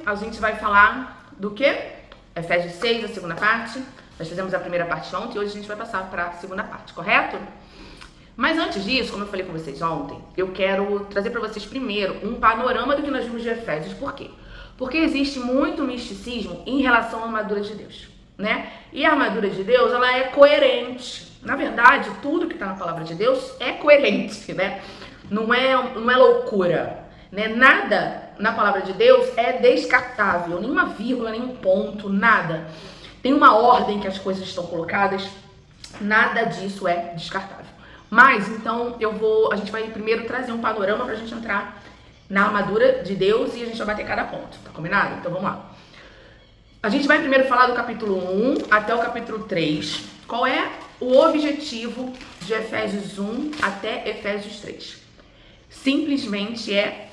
a gente vai falar do quê? Efésios 6, a segunda parte. Nós fizemos a primeira parte ontem e hoje a gente vai passar para a segunda parte, correto? Mas antes disso, como eu falei com vocês ontem, eu quero trazer para vocês primeiro um panorama do que nós vimos de Efésios. Por quê? Porque existe muito misticismo em relação à armadura de Deus, né? E a armadura de Deus, ela é coerente. Na verdade, tudo que está na palavra de Deus é coerente, né? Não é loucura, né? Nada na palavra de Deus é descartável, nenhuma vírgula, nenhum ponto, nada. Tem uma ordem que as coisas estão colocadas, nada disso é descartável. Mas, então, a gente vai primeiro trazer um panorama pra gente entrar na armadura de Deus e a gente vai bater cada ponto, tá combinado? Então, vamos lá. A gente vai primeiro falar do capítulo 1 até o capítulo 3. Qual é o objetivo de Efésios 1 até Efésios 3? Simplesmente é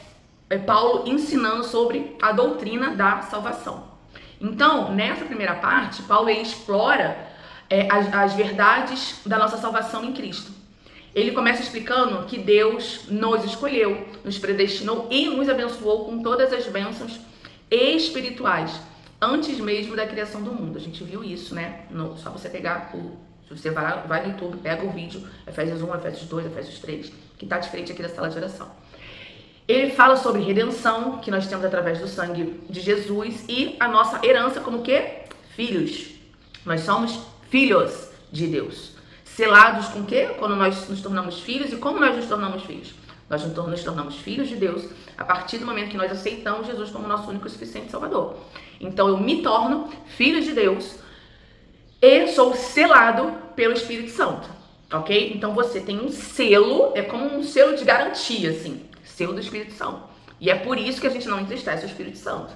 Paulo ensinando sobre a doutrina da salvação. Então, nessa primeira parte, Paulo ele explora as verdades da nossa salvação em Cristo. Ele começa explicando que Deus nos escolheu, nos predestinou e nos abençoou com todas as bênçãos espirituais, antes mesmo da criação do mundo. A gente viu isso, né? Só você pegar se você vai no YouTube, pega o vídeo, Efésios 1, Efésios 2, Efésios 3, que está de frente aqui da sala de oração. Ele fala sobre redenção, que nós temos através do sangue de Jesus, e a nossa herança como quê? Filhos. Nós somos filhos de Deus. Selados com o quê? Quando nós nos tornamos filhos. E como nós nos tornamos filhos? Nós nos tornamos filhos de Deus a partir do momento que nós aceitamos Jesus como nosso único e suficiente Salvador. Então eu me torno filho de Deus e sou selado pelo Espírito Santo, ok? Então você tem um selo, é como um selo de garantia, assim, selo do Espírito Santo. E é por isso que a gente não entristece o Espírito Santo.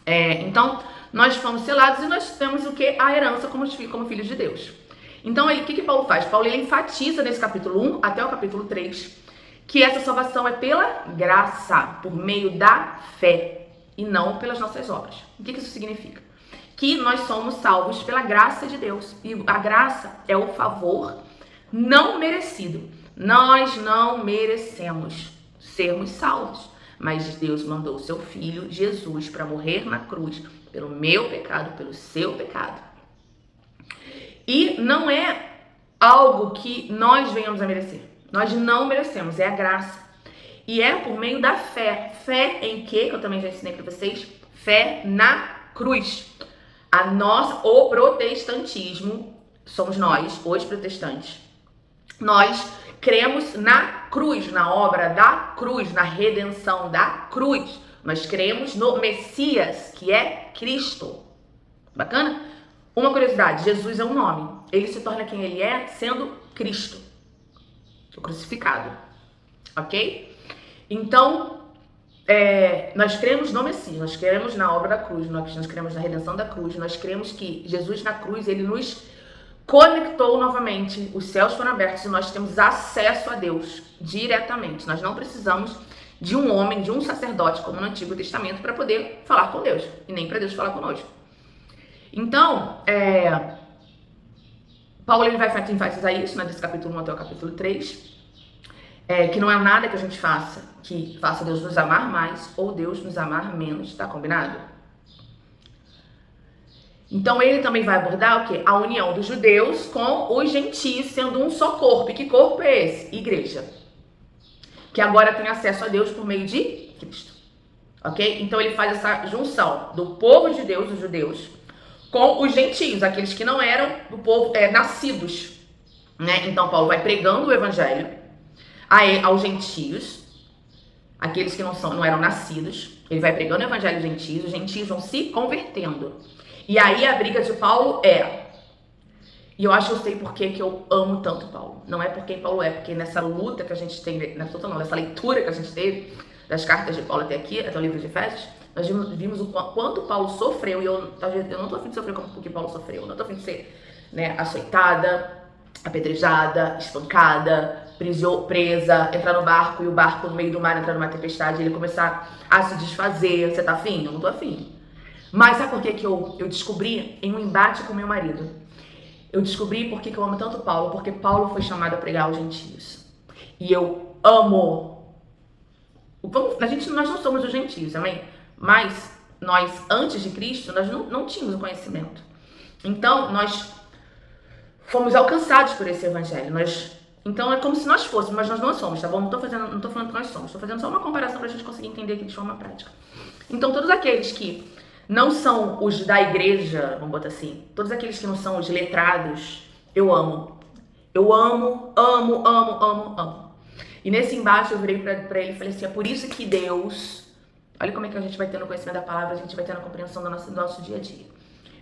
Então nós fomos selados e nós temos o quê? A herança como filhos de Deus. Então, o que Paulo faz? Paulo ele enfatiza nesse capítulo 1 até o capítulo 3 que essa salvação é pela graça, por meio da fé, e não pelas nossas obras. O que isso significa? Que nós somos salvos pela graça de Deus. E a graça é o favor não merecido. Nós não merecemos sermos salvos, mas Deus mandou o seu Filho, Jesus, para morrer na cruz pelo meu pecado, pelo seu pecado. E não é algo que nós venhamos a merecer. Nós não merecemos, é a graça. E é por meio da fé. Fé em quê? Que eu também já ensinei para vocês. Fé na cruz. O protestantismo, somos nós, os protestantes. Nós cremos na cruz, na obra da cruz, na redenção da cruz. Nós cremos no Messias, que é Cristo. Bacana? Uma curiosidade, Jesus é um nome. Ele se torna quem ele é sendo Cristo, o crucificado, ok? Então, nós cremos no Messias, nós cremos na obra da cruz, nós cremos na redenção da cruz, nós cremos que Jesus na cruz, ele nos conectou novamente, os céus foram abertos e nós temos acesso a Deus diretamente. Nós não precisamos de um homem, de um sacerdote, como no Antigo Testamento, para poder falar com Deus, e nem para Deus falar conosco. Então, Paulo ele vai enfatizar isso, né, desse capítulo 1 até o capítulo 3, que não é nada que a gente faça que faça Deus nos amar mais ou Deus nos amar menos, tá combinado? Então ele também vai abordar o quê? A união dos judeus com os gentios, sendo um só corpo. E que corpo é esse? Igreja. Que agora tem acesso a Deus por meio de Cristo, ok? Então ele faz essa junção do povo de Deus, os judeus, com os gentios, aqueles que não eram do povo nascidos, né? Então Paulo vai pregando o evangelho aos gentios, aqueles que não eram nascidos. Ele vai pregando o evangelho aos gentios, os gentios vão se convertendo. E aí a briga de Paulo e eu acho que eu sei por que eu amo tanto Paulo. Não é por quem Paulo porque nessa luta que a gente tem, nessa leitura que a gente teve das cartas de Paulo até aqui, até o livro de Efésios, nós vimos o quanto Paulo sofreu, e eu não tô afim de sofrer como porque Paulo sofreu, eu não tô afim de ser, açoitada, apedrejada, espancada, presa, entrar no barco e o barco no meio do mar entrar numa tempestade e ele começar a se desfazer. Você tá afim? Eu não tô afim. Mas sabe por que eu descobri em um embate com meu marido? Eu descobri por que eu amo tanto Paulo, porque Paulo foi chamado a pregar aos gentios. E eu amo. Nós não somos os gentios, amém? Mas nós, antes de Cristo, nós não tínhamos o conhecimento. Então, nós fomos alcançados por esse evangelho. Então, é como se nós fôssemos, mas nós não somos, tá bom? Não tô falando que nós somos. Estou fazendo só uma comparação para a gente conseguir entender aqui de forma prática. Então, todos aqueles que não são os da igreja, vamos botar assim, todos aqueles que não são os letrados, eu amo. Eu amo, amo, amo, amo, amo. E nesse embaixo eu virei pra ele e falei assim, é por isso que Deus... Olha como é que a gente vai tendo conhecimento da palavra, a gente vai tendo a compreensão do nosso dia a dia.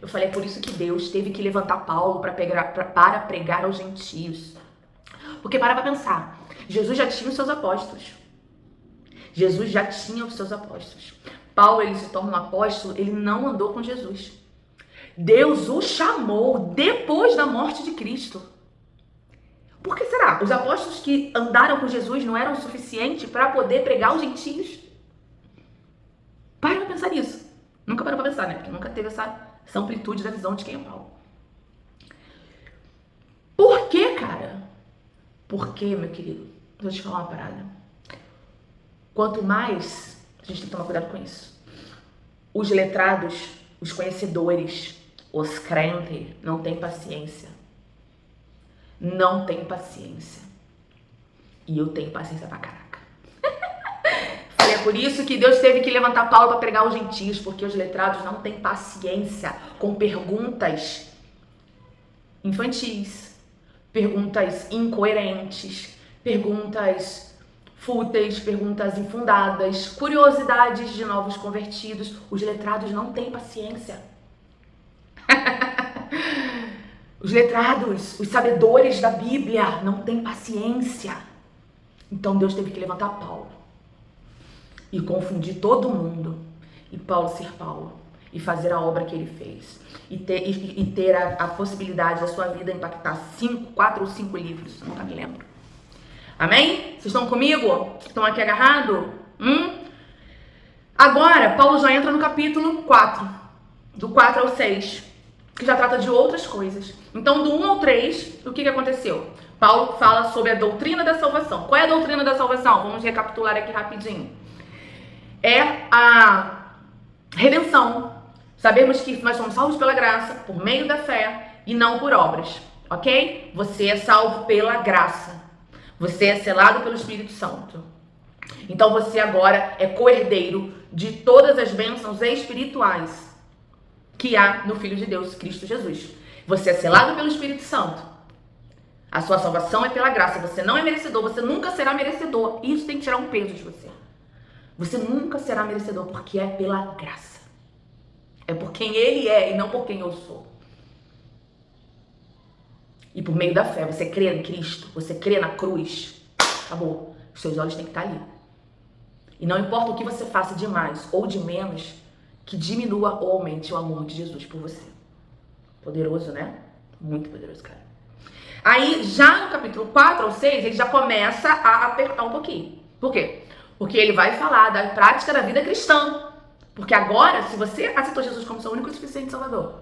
Eu falei, é por isso que Deus teve que levantar Paulo para pregar aos gentios. Porque para pra pensar, Jesus já tinha os seus apóstolos. Jesus já tinha os seus apóstolos. Paulo, ele se torna um apóstolo, ele não andou com Jesus. Deus o chamou depois da morte de Cristo. Por que será? Os apóstolos que andaram com Jesus não eram suficientes para poder pregar aos gentios? Para pra pensar nisso. Nunca parou pra pensar, né? Porque nunca teve essa amplitude da visão de quem é Paulo. Por que, cara? Porque, meu querido, vou te falar uma parada. Quanto mais, a gente tem que tomar cuidado com isso. Os letrados, os conhecedores, os crentes, não têm paciência. Não tem paciência. E eu tenho paciência pra caraca. É por isso que Deus teve que levantar Paulo para pregar aos gentios, porque os letrados não têm paciência com perguntas infantis, perguntas incoerentes, perguntas fúteis, perguntas infundadas, curiosidades de novos convertidos. Os letrados não têm paciência. Os letrados, os sabedores da Bíblia não têm paciência. Então Deus teve que levantar Paulo e confundir todo mundo, e Paulo ser Paulo, e fazer a obra que ele fez, e ter a possibilidade da sua vida impactar 4 ou 5 livros, nunca me lembro. Amém? Vocês estão comigo? Estão aqui agarrados? Agora, Paulo já entra no capítulo 4, do 4 ao 6, que já trata de outras coisas. Então, do 1 ao 3, o que aconteceu? Paulo fala sobre a doutrina da salvação. Qual é a doutrina da salvação? Vamos recapitular aqui rapidinho. É a redenção. Sabemos que nós somos salvos pela graça, por meio da fé e não por obras, ok? Você é salvo pela graça. Você é selado pelo Espírito Santo. Então você agora é co-herdeiro de todas as bênçãos espirituais que há no Filho de Deus, Cristo Jesus. Você é selado pelo Espírito Santo. A sua salvação é pela graça. Você não é merecedor, você nunca será merecedor. Isso tem que tirar um peso de você. Você nunca será merecedor, porque é pela graça. É por quem ele é e não por quem eu sou. E por meio da fé, você crê em Cristo, você crê na cruz. Acabou. Os seus olhos têm que estar ali. E não importa o que você faça de mais ou de menos, que diminua ou aumente o amor de Jesus por você. Poderoso, né? Muito poderoso, cara. Aí, já no capítulo 4 ou 6, ele já começa a apertar um pouquinho. Por quê? Porque ele vai falar da prática da vida cristã. Porque agora, se você aceitou Jesus como seu único e suficiente Salvador,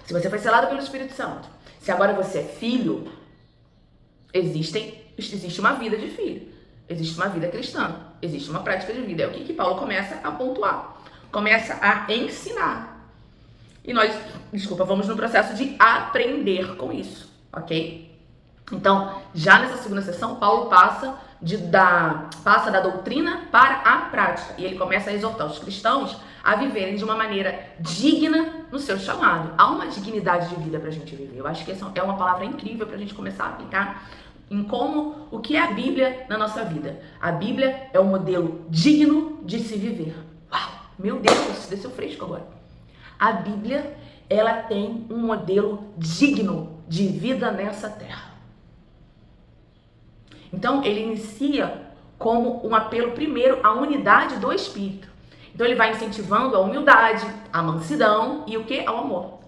se você foi selado pelo Espírito Santo, se agora você é filho, existe uma vida de filho. Existe uma vida cristã. Existe uma prática de vida. É o que Paulo começa a pontuar. Começa a ensinar. E nós, vamos no processo de aprender com isso, ok? Então, já nessa segunda sessão, Paulo passa da doutrina para a prática. E ele começa a exortar os cristãos a viverem de uma maneira digna no seu chamado. Há uma dignidade de vida pra gente viver. Eu acho que essa é uma palavra incrível pra gente começar a aplicar em o que é a Bíblia na nossa vida. A Bíblia é um modelo digno de se viver. Uau! Meu Deus, isso desceu fresco agora. A Bíblia, ela tem um modelo digno de vida nessa terra. Então, ele inicia como um apelo primeiro à unidade do Espírito. Então, ele vai incentivando a humildade, a mansidão e o que? Ao amor.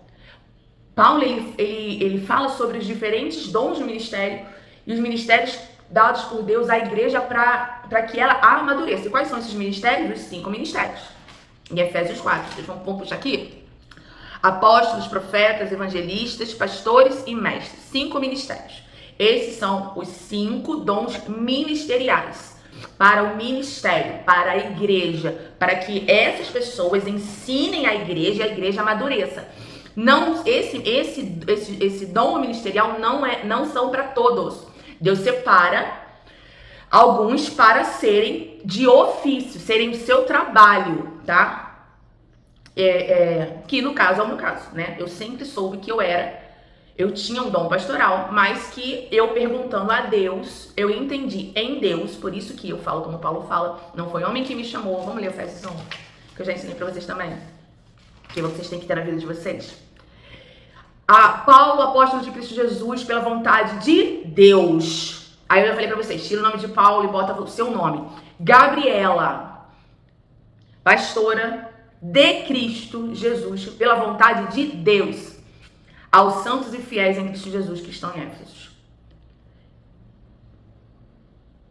Paulo, ele fala sobre os diferentes dons do ministério e os ministérios dados por Deus à igreja para que ela amadureça. E quais são esses ministérios? Os 5 ministérios. Em Efésios 4. Vocês vão puxar aqui? Apóstolos, profetas, evangelistas, pastores e mestres. 5 ministérios. Esses são os 5 dons ministeriais. para o ministério, para a igreja, para que essas pessoas ensinem a igreja e a igreja amadureça. Não, esse dom ministerial não são para todos. Deus separa alguns para serem de ofício, serem o seu trabalho, tá? Que no caso é o meu caso, né? Eu sempre soube que eu tinha um dom pastoral, mas que eu perguntando a Deus, eu entendi em Deus, por isso que eu falo como Paulo fala, não foi homem que me chamou. Vamos ler o Efésios 1, que eu já ensinei pra vocês também, que vocês têm que ter na vida de vocês. Paulo, apóstolo de Cristo Jesus, pela vontade de Deus. Aí eu já falei pra vocês, tira o nome de Paulo e bota o seu nome. Gabriela, pastora de Cristo Jesus, pela vontade de Deus, aos santos e fiéis em Cristo Jesus que estão em Éfeso.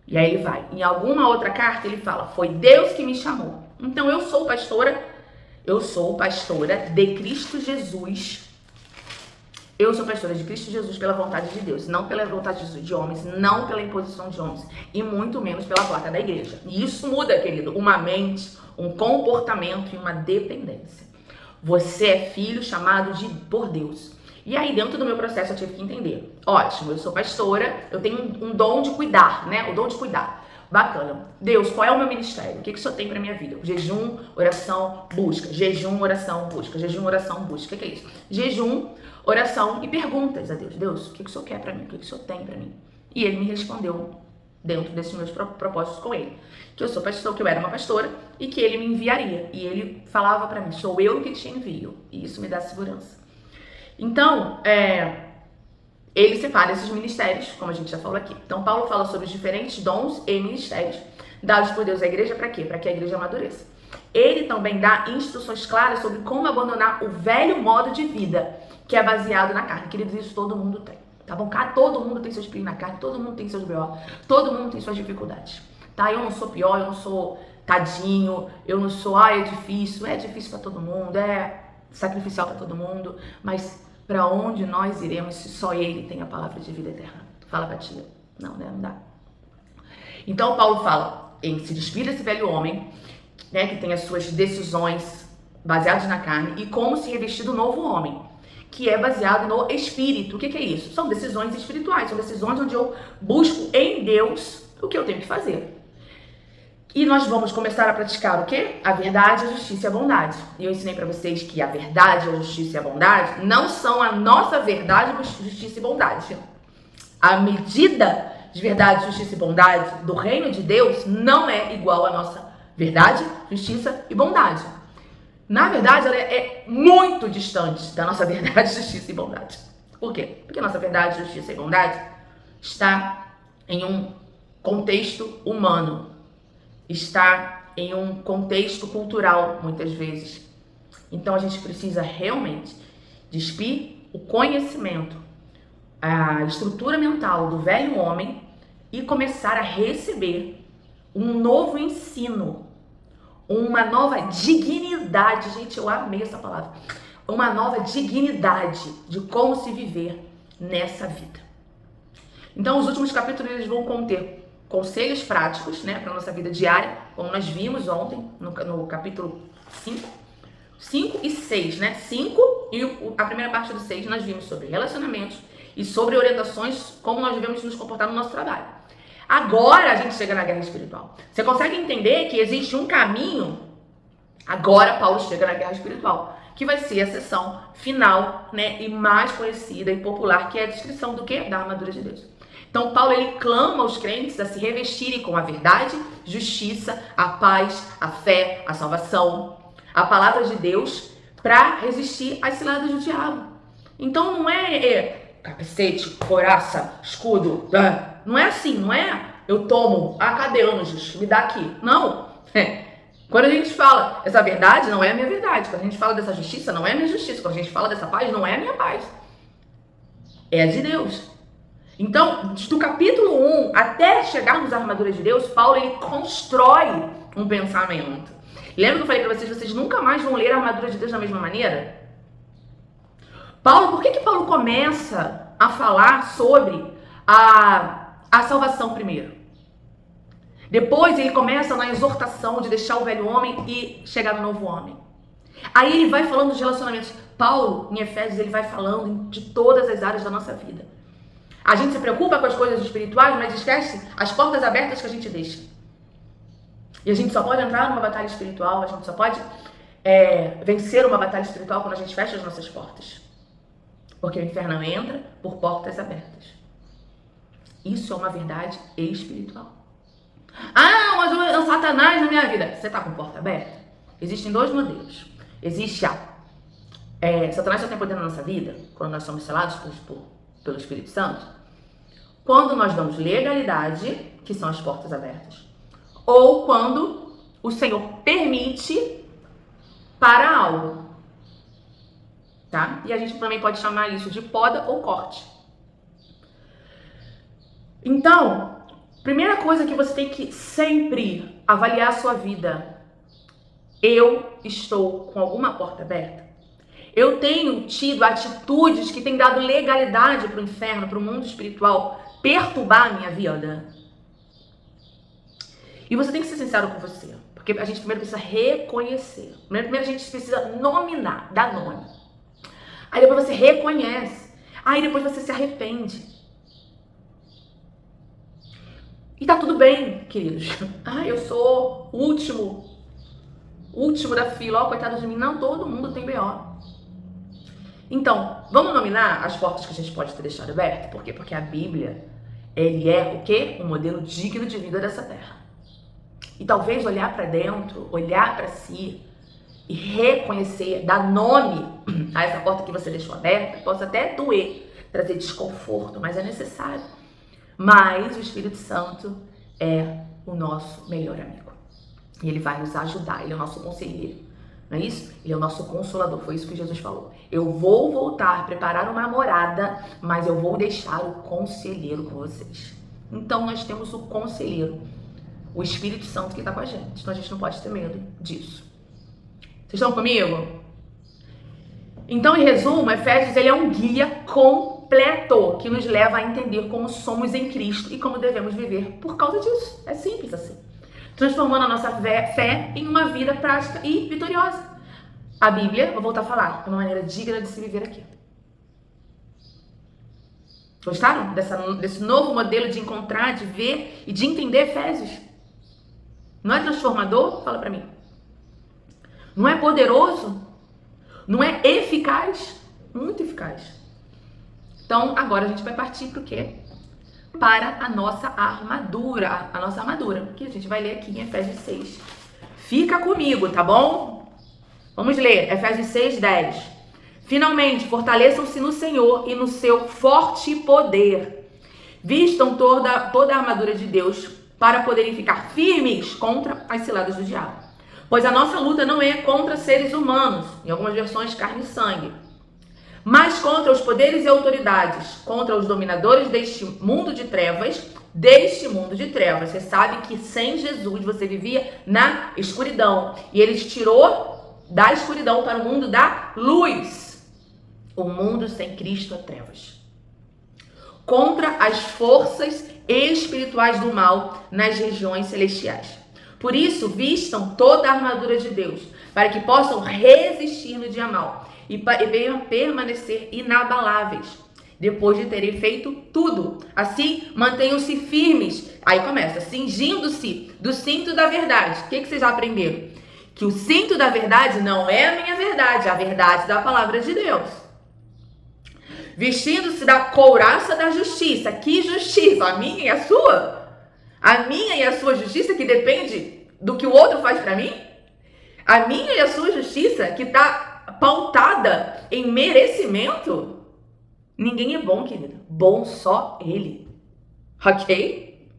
E aí ele vai. Em alguma outra carta ele fala, foi Deus que me chamou. Então eu sou pastora de Cristo Jesus. Eu sou pastora de Cristo Jesus pela vontade de Deus, não pela vontade de homens, não pela imposição de homens, e muito menos pela placa da igreja. E isso muda, querido, uma mente, um comportamento e uma dependência. Você é filho chamado por Deus. E aí, dentro do meu processo, eu tive que entender. Ótimo, eu sou pastora, eu tenho um dom de cuidar, né? O dom de cuidar. Bacana. Deus, qual é o meu ministério? O que o Senhor tem pra minha vida? Jejum, oração, busca. Jejum, oração, busca. Jejum, oração, busca. O que é isso? Jejum, oração e perguntas a Deus. Deus, o que o Senhor quer pra mim? O que o Senhor tem pra mim? E ele me respondeu dentro desses meus propósitos com ele. Que eu sou pastor, que eu era uma pastora e que ele me enviaria. E ele falava pra mim, sou eu que te envio. E isso me dá segurança. Então, ele separa esses ministérios, como a gente já falou aqui. Então, Paulo fala sobre os diferentes dons e ministérios dados por Deus à igreja para quê? Para que a igreja amadureça. Ele também dá instruções claras sobre como abandonar o velho modo de vida, que é baseado na carne. Queridos, isso todo mundo tem, tá bom? Todo mundo tem seu espinho na carne, todo mundo tem seus B.O., todo mundo tem suas dificuldades, tá? Eu não sou pior, eu não sou tadinho, eu não sou, é difícil para todo mundo, é sacrificial para todo mundo, mas para onde nós iremos se só Ele tem a palavra de vida eterna? Fala pra tia. Não, né? Não dá. Então, Paulo fala em se despir desse velho homem, né, que tem as suas decisões baseadas na carne, e como se revestir do novo homem, que é baseado no Espírito. O que é isso? São decisões espirituais, são decisões onde eu busco em Deus o que eu tenho que fazer. E nós vamos começar a praticar o quê? A verdade, a justiça e a bondade. E eu ensinei pra vocês que a verdade, a justiça e a bondade não são a nossa verdade, justiça e bondade. A medida de verdade, justiça e bondade do reino de Deus não é igual à nossa verdade, justiça e bondade. Na verdade, ela é muito distante da nossa verdade, justiça e bondade. Por quê? Porque a nossa verdade, justiça e bondade está em um contexto humano. Está em um contexto cultural, muitas vezes. Então, a gente precisa realmente despir o conhecimento, a estrutura mental do velho homem e começar a receber um novo ensino, uma nova dignidade. Gente, eu amei essa palavra. Uma nova dignidade de como se viver nessa vida. Então, os últimos capítulos eles vão conter conselhos práticos, né, para nossa vida diária, como nós vimos ontem no capítulo 5 e 6, né? 5 e a primeira parte do 6 nós vimos sobre relacionamentos e sobre orientações, como nós devemos nos comportar no nosso trabalho. Agora a gente chega na guerra espiritual. Você consegue entender que existe um caminho? Agora Paulo chega na guerra espiritual, que vai ser a sessão final, né, e mais conhecida e popular, que é a descrição do quê? Da armadura de Deus. Então, Paulo, ele clama aos crentes a se revestirem com a verdade, justiça, a paz, a fé, a salvação, a palavra de Deus, para resistir às ciladas do diabo. Então, não é capacete, couraça, escudo, não é assim, não é eu tomo, cadê anjos, me dá aqui. Não, Quando a gente fala essa verdade, não é a minha verdade. Quando a gente fala dessa justiça, não é a minha justiça. Quando a gente fala dessa paz, não é a minha paz. É a de Deus. Então, do capítulo 1 até chegarmos à armadura de Deus, Paulo ele constrói um pensamento. Lembra que eu falei para vocês nunca mais vão ler a armadura de Deus da mesma maneira? Paulo, por que Paulo começa a falar sobre a salvação primeiro? Depois ele começa na exortação de deixar o velho homem e chegar no novo homem. Aí ele vai falando dos relacionamentos. Paulo, em Efésios, ele vai falando de todas as áreas da nossa vida. A gente se preocupa com as coisas espirituais, mas esquece as portas abertas que a gente deixa. E a gente só pode entrar numa batalha espiritual, a gente só pode vencer uma batalha espiritual quando a gente fecha as nossas portas. Porque o inferno entra por portas abertas. Isso é uma verdade espiritual. Ah, mas é o Satanás na minha vida. Você está com porta aberta? Existem dois modelos. Existe Satanás só tem poder na nossa vida quando nós somos selados pelo Espírito Santo. Quando nós damos legalidade, que são as portas abertas. Ou quando o Senhor permite para algo. Tá? E a gente também pode chamar isso de poda ou corte. Então, primeira coisa que você tem que sempre avaliar a sua vida. Eu estou com alguma porta aberta? Eu tenho tido atitudes que têm dado legalidade para o inferno, para o mundo espiritual, perturbar a minha vida? E você tem que ser sincero com você. Porque a gente primeiro precisa reconhecer. Primeiro a gente precisa nominar, dar nome. Aí depois você reconhece. Aí depois você se arrepende. E tá tudo bem, queridos. Eu sou o último da fila. Coitado de mim. Não, todo mundo tem BO. Então, vamos nominar as portas que a gente pode ter deixado abertas? Por quê? Porque a Bíblia, ele é o quê? Um modelo digno de vida dessa terra. E talvez olhar para dentro, olhar para si e reconhecer, dar nome a essa porta que você deixou aberta, possa até doer, trazer desconforto, mas é necessário. Mas o Espírito Santo é o nosso melhor amigo. E ele vai nos ajudar, ele é o nosso conselheiro. Não é isso? Ele é o nosso consolador, foi isso que Jesus falou. Eu vou voltar, preparar uma morada, mas eu vou deixar o conselheiro com vocês. Então nós temos o conselheiro, o Espírito Santo que está com a gente. Então a gente não pode ter medo disso. Vocês estão comigo? Então, em resumo, Efésios ele é um guia completo que nos leva a entender como somos em Cristo e como devemos viver por causa disso. É simples assim. Transformando a nossa fé em uma vida prática e vitoriosa. A Bíblia, vou voltar a falar, é uma maneira digna de se viver aqui. Gostaram desse novo modelo de encontrar, de ver e de entender Efésios? Não é transformador? Fala pra mim. Não é poderoso? Não é eficaz? Muito eficaz. Então, agora a gente vai partir para o quê? Para a nossa armadura. A nossa armadura, que a gente vai ler aqui em Efésios 6. Fica comigo, tá bom? Vamos ler, Efésios 6, 10. Finalmente, fortaleçam-se no Senhor e no seu forte poder. Vistam toda a armadura de Deus para poderem ficar firmes contra as ciladas do diabo. Pois a nossa luta não é contra seres humanos, em algumas versões carne e sangue, mas contra os poderes e autoridades, contra os dominadores deste mundo de trevas, Você sabe que sem Jesus você vivia na escuridão, e ele te tirou da escuridão para o mundo da luz. O mundo sem Cristo é trevas. Contra as forças espirituais do mal nas regiões celestiais. Por isso, vistam toda a armadura de Deus, para que possam resistir no dia mau e permanecer inabaláveis, depois de terem feito tudo. Assim, mantenham-se firmes. Aí começa, cingindo-se do cinto da verdade. O que vocês já aprenderam? Que o cinto da verdade não é a minha verdade, é a verdade da palavra de Deus. Vestindo-se da couraça da justiça. Que justiça? A minha e a sua? A minha e a sua justiça que depende do que o outro faz pra mim? A minha e a sua justiça que tá pautada em merecimento? Ninguém é bom, querido. Bom só ele. Ok?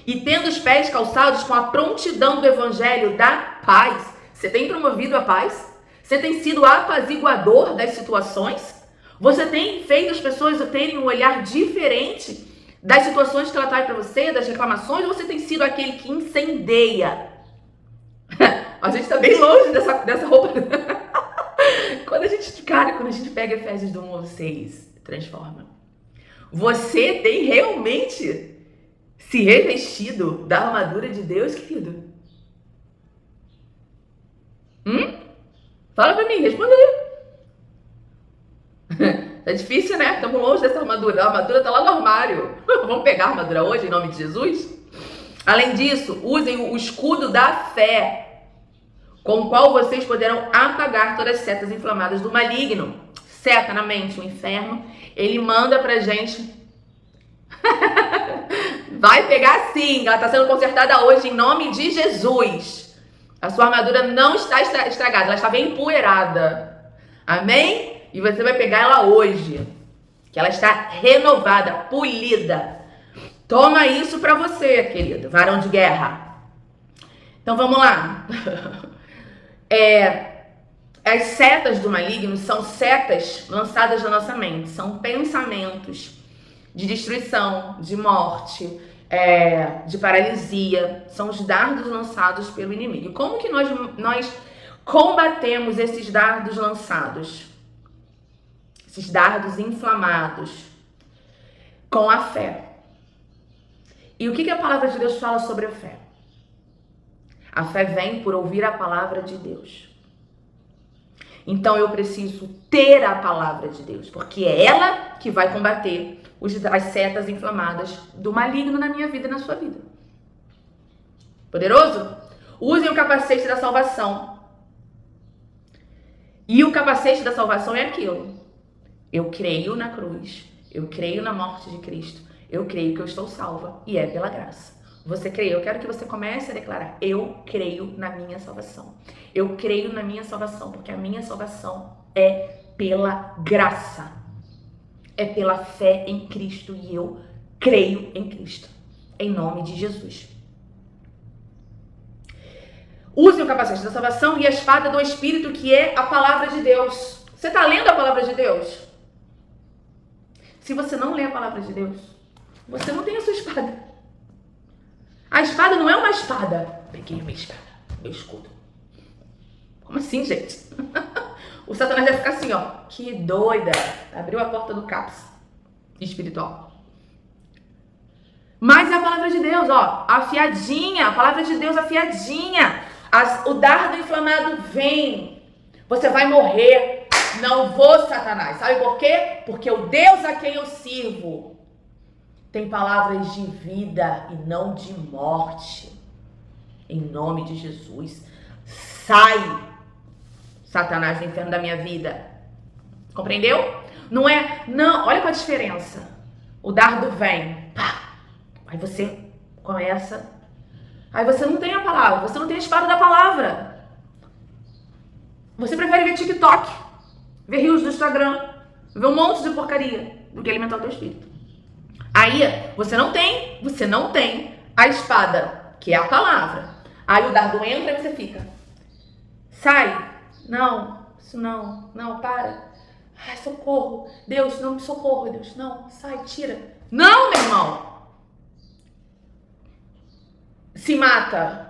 E tendo os pés calçados com a prontidão do evangelho da paz. Você tem promovido a paz? Você tem sido apaziguador das situações? Você tem feito as pessoas terem um olhar diferente das situações que ela traz para você, das reclamações, ou você tem sido aquele que incendeia? A gente tá bem longe dessa roupa. Quando a gente pega Efésios do 1 ao 6, transforma. Você tem realmente Se revestido da armadura de Deus, querido. Fala pra mim, responde aí. É difícil, né? Estamos longe dessa armadura. A armadura tá lá no armário. Vamos pegar a armadura hoje, em nome de Jesus? Além disso, usem o escudo da fé, com o qual vocês poderão apagar todas as setas inflamadas do maligno. Seta na mente, o inferno. Ele manda pra gente... Vai pegar sim, ela está sendo consertada hoje em nome de Jesus. A sua armadura não está estragada, ela estava empoeirada. Amém? E você vai pegar ela hoje, que ela está renovada, polida. Toma isso para você, querido, varão de guerra. Então vamos lá. As setas do maligno são setas lançadas na nossa mente, são pensamentos de destruição, de morte, de paralisia, são os dardos lançados pelo inimigo. E como que nós combatemos esses dardos lançados? Esses dardos inflamados? Com a fé. E o que a palavra de Deus fala sobre a fé? A fé vem por ouvir a palavra de Deus. Então eu preciso ter a palavra de Deus, porque é ela que vai combater as setas inflamadas do maligno na minha vida e na sua vida. Poderoso? Usem o capacete da salvação. E o capacete da salvação é aquilo. Eu creio na cruz. Eu creio na morte de Cristo. Eu creio que eu estou salva. E é pela graça. Você crê? Eu quero que você comece a declarar. Eu creio na minha salvação. Eu creio na minha salvação. Porque a minha salvação é pela graça. É pela fé em Cristo. E eu creio em Cristo. Em nome de Jesus. Use o capacete da salvação e a espada do Espírito, que é a palavra de Deus. Você está lendo a palavra de Deus? Se você não lê a palavra de Deus, você não tem a sua espada. A espada não é uma espada. Peguei a minha espada, meu escudo. Como assim, gente? O Satanás vai ficar assim, ó. Que doida. Abriu a porta do CAPS espiritual. Mas é a palavra de Deus, ó. Afiadinha. A palavra de Deus afiadinha. O dardo inflamado vem. Você vai morrer. Não vou, Satanás. Sabe por quê? Porque o Deus a quem eu sirvo tem palavras de vida e não de morte. Em nome de Jesus. Sai, Satanás, do inferno da minha vida. Compreendeu? Não é... Não, olha qual a diferença. O dardo vem. Pá. Aí você começa... Aí você não tem a palavra. Você não tem a espada da palavra. Você prefere ver TikTok, ver rios do Instagram, ver um monte de porcaria do que alimentar o teu espírito. Aí você não tem a espada, que é a palavra. Aí o dardo entra e você fica. Sai. Não, isso não. Não, para. Ai, socorro. Deus, não me socorro, Deus. Não, sai, tira. Não, meu irmão. Se mata.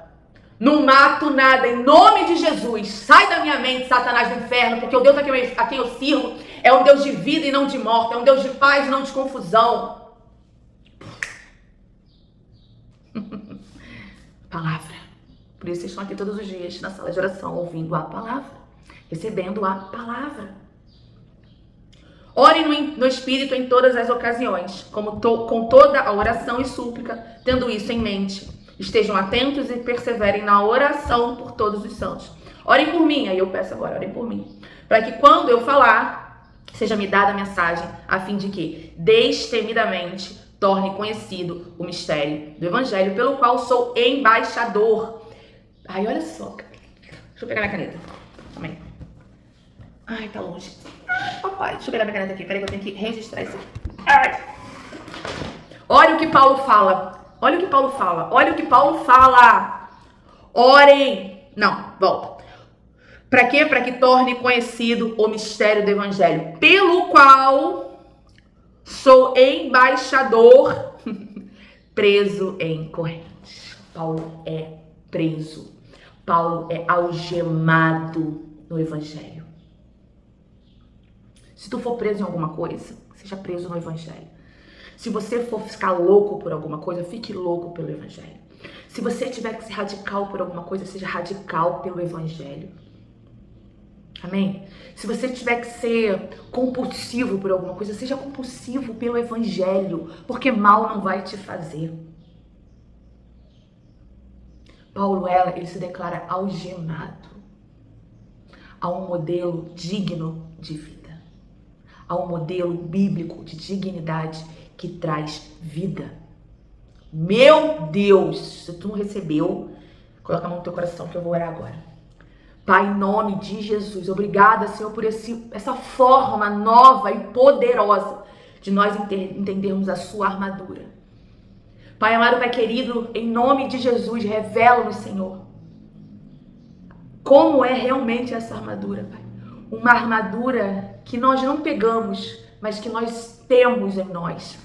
Não mato nada, em nome de Jesus. Sai da minha mente, Satanás do inferno, porque o Deus a quem eu sirvo é um Deus de vida e não de morte, é um Deus de paz e não de confusão. Palavra. Por isso vocês estão aqui todos os dias na sala de oração, ouvindo a palavra, recebendo a palavra. Orem no Espírito em todas as ocasiões, com toda a oração e súplica, tendo isso em mente. Estejam atentos e perseverem na oração por todos os santos. Orem por mim, aí eu peço agora, orem por mim. Para que quando eu falar, seja me dada a mensagem, a fim de que, destemidamente, torne conhecido o mistério do Evangelho, pelo qual sou embaixador. Ai, olha só. Deixa eu pegar minha caneta. Amém. Ai, tá longe. Papai, deixa eu pegar minha caneta aqui. Peraí que eu tenho que registrar isso aqui. Ai. Olha o que Paulo fala. Olha o que Paulo fala. Olha o que Paulo fala. Orem. Não, volta. Para quê? Para que torne conhecido o mistério do Evangelho, pelo qual sou embaixador, preso em correntes. Paulo é preso. Paulo é algemado no Evangelho. Se tu for preso em alguma coisa, seja preso no Evangelho. Se você for ficar louco por alguma coisa, fique louco pelo Evangelho. Se você tiver que ser radical por alguma coisa, seja radical pelo Evangelho. Amém? Se você tiver que ser compulsivo por alguma coisa, seja compulsivo pelo Evangelho, porque mal não vai te fazer. Paulo, ele se declara algemado a um modelo digno de vida, a um modelo bíblico de dignidade que traz vida. Meu Deus, se tu não recebeu, coloca a mão no teu coração que eu vou orar agora. Pai, em nome de Jesus, obrigada, Senhor, por essa forma nova e poderosa de nós entendermos a sua armadura. Pai amado, Pai querido, em nome de Jesus, revela-nos, Senhor, como é realmente essa armadura, Pai. Uma armadura que nós não pegamos, mas que nós temos em nós.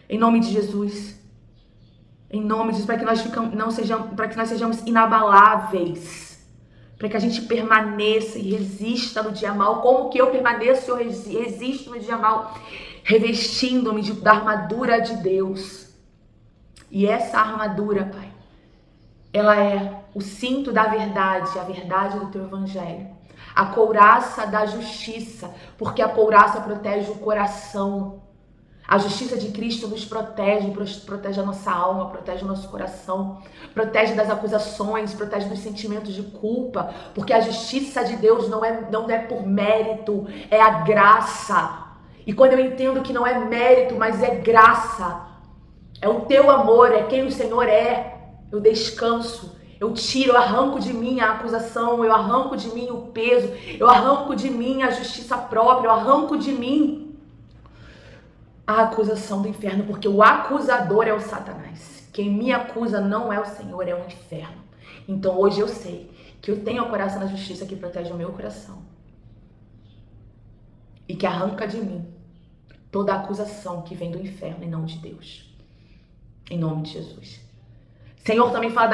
Em nome de Jesus. Em nome de Jesus, para que nós sejamos inabaláveis. Para que a gente permaneça e resista no dia mal. Como que eu permaneço e eu resisto no dia mal? Revestindo-me da armadura de Deus. E essa armadura, Pai, ela é o cinto da verdade, a verdade do teu Evangelho. A couraça da justiça, porque a couraça protege o coração. A justiça de Cristo nos protege a nossa alma, protege o nosso coração, protege das acusações, protege dos sentimentos de culpa, porque a justiça de Deus não é por mérito, é a graça. E quando eu entendo que não é mérito, mas é graça, é o teu amor, é quem o Senhor é, eu descanso, eu tiro, eu arranco de mim a acusação, eu arranco de mim o peso, eu arranco de mim a justiça própria, eu arranco de mim a acusação do inferno, porque o acusador é o Satanás. Quem me acusa não é o Senhor, é o inferno. Então hoje eu sei que eu tenho a coração da justiça que protege o meu coração e que arranca de mim toda a acusação que vem do inferno e não de Deus. Em nome de Jesus. Senhor também fala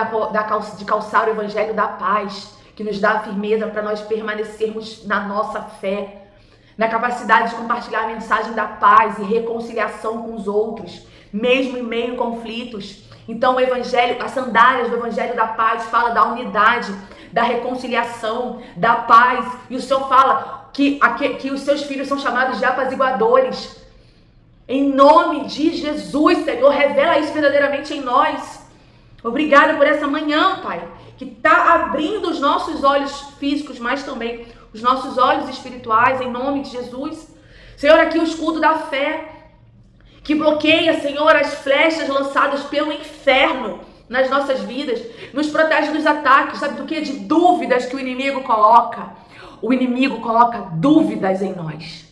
de calçar o evangelho da paz, que nos dá a firmeza para nós permanecermos na nossa fé, na capacidade de compartilhar a mensagem da paz e reconciliação com os outros, mesmo em meio a conflitos. Então o evangelho, as sandálias do evangelho da paz fala da unidade, da reconciliação, da paz. E o Senhor fala que os seus filhos são chamados de apaziguadores. Em nome de Jesus, Senhor, revela isso verdadeiramente em nós. Obrigada por essa manhã, Pai, que está abrindo os nossos olhos físicos, mas também os nossos olhos espirituais, em nome de Jesus. Senhor, aqui o escudo da fé, que bloqueia, Senhor, as flechas lançadas pelo inferno nas nossas vidas, nos protege dos ataques, sabe do que? De dúvidas que o inimigo coloca. O inimigo coloca dúvidas em nós.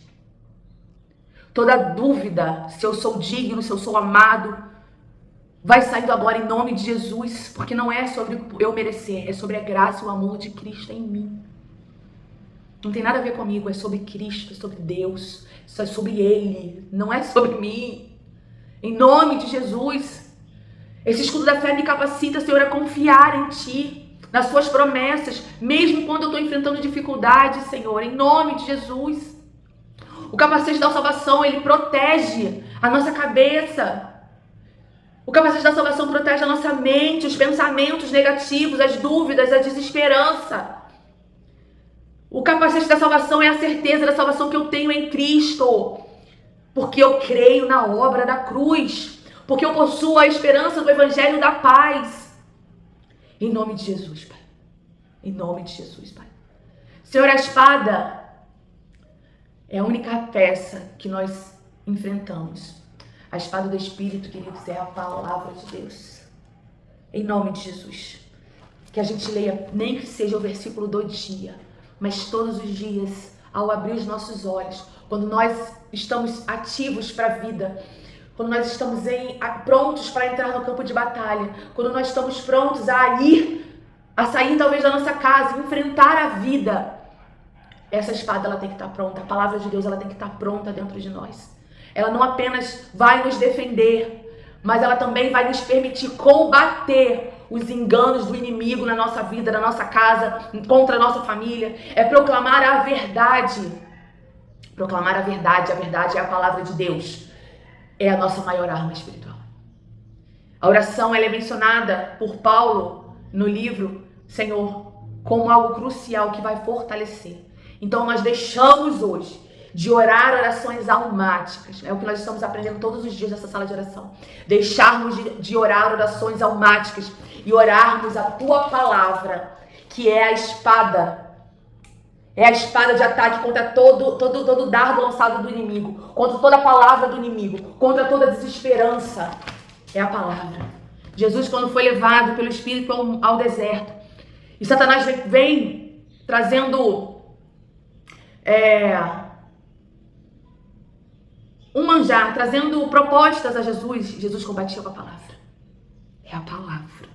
Toda dúvida, se eu sou digno, se eu sou amado, vai saindo agora em nome de Jesus, porque não é sobre eu merecer, é sobre a graça e o amor de Cristo em mim. Não tem nada a ver comigo, é sobre Cristo, é sobre Deus, é sobre Ele, não é sobre mim. Em nome de Jesus, esse escudo da fé me capacita, Senhor, a confiar em Ti, nas Suas promessas, mesmo quando eu estou enfrentando dificuldades, Senhor, em nome de Jesus. O capacete da salvação, ele protege a nossa cabeça. O capacete da salvação protege a nossa mente, os pensamentos negativos, as dúvidas, a desesperança. O capacete da salvação é a certeza da salvação que eu tenho em Cristo. Porque eu creio na obra da cruz. Porque eu possuo a esperança do evangelho da paz. Em nome de Jesus, Pai. Em nome de Jesus, Pai. Senhor, a espada é a única peça que nós enfrentamos. A espada do Espírito, queridos, é a palavra de Deus. Em nome de Jesus. Que a gente leia, nem que seja o versículo do dia, mas todos os dias, ao abrir os nossos olhos, quando nós estamos ativos para a vida, quando nós estamos prontos para entrar no campo de batalha, quando nós estamos prontos a sair talvez da nossa casa, enfrentar a vida, essa espada ela tem que estar pronta, a palavra de Deus ela tem que estar pronta dentro de nós. Ela não apenas vai nos defender, mas ela também vai nos permitir combater os enganos do inimigo na nossa vida, na nossa casa, contra a nossa família. É proclamar a verdade. Proclamar a verdade é a palavra de Deus. é a nossa maior arma espiritual. A oração ela é mencionada por Paulo no livro Senhor como algo crucial que vai fortalecer. Então nós deixamos hoje de orar orações almáticas. É o que nós estamos aprendendo todos os dias nessa sala de oração. Deixarmos de orar orações almáticas e orarmos a tua palavra, que é a espada. É a espada de ataque contra todo dardo lançado do inimigo, contra toda palavra do inimigo, contra toda desesperança. É a palavra. Jesus, quando foi levado pelo Espírito ao deserto, e Satanás vem trazendo um manjar, trazendo propostas a Jesus, Jesus combatia com a palavra. É a palavra.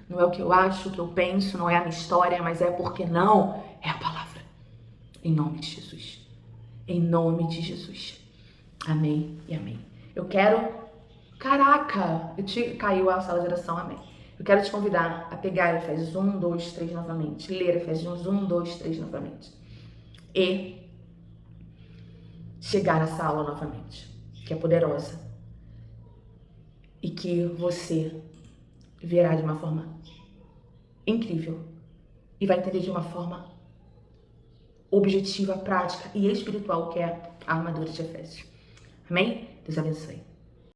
Não é o que eu acho, o que eu penso, não é a minha história, mas é porque não, é a palavra. Em nome de Jesus. Em nome de Jesus. Amém e amém. Eu quero... Caraca! Caiu a sala de oração, amém. Eu quero te convidar a pegar Efésios 1, 2, 3 novamente. Ler Efésios 1, 2, 3 novamente. E chegar nessa aula novamente, que é poderosa. E que você verá de uma forma incrível. E vai entender de uma forma objetiva, prática e espiritual, que é a armadura de Efésios. Amém? Deus abençoe.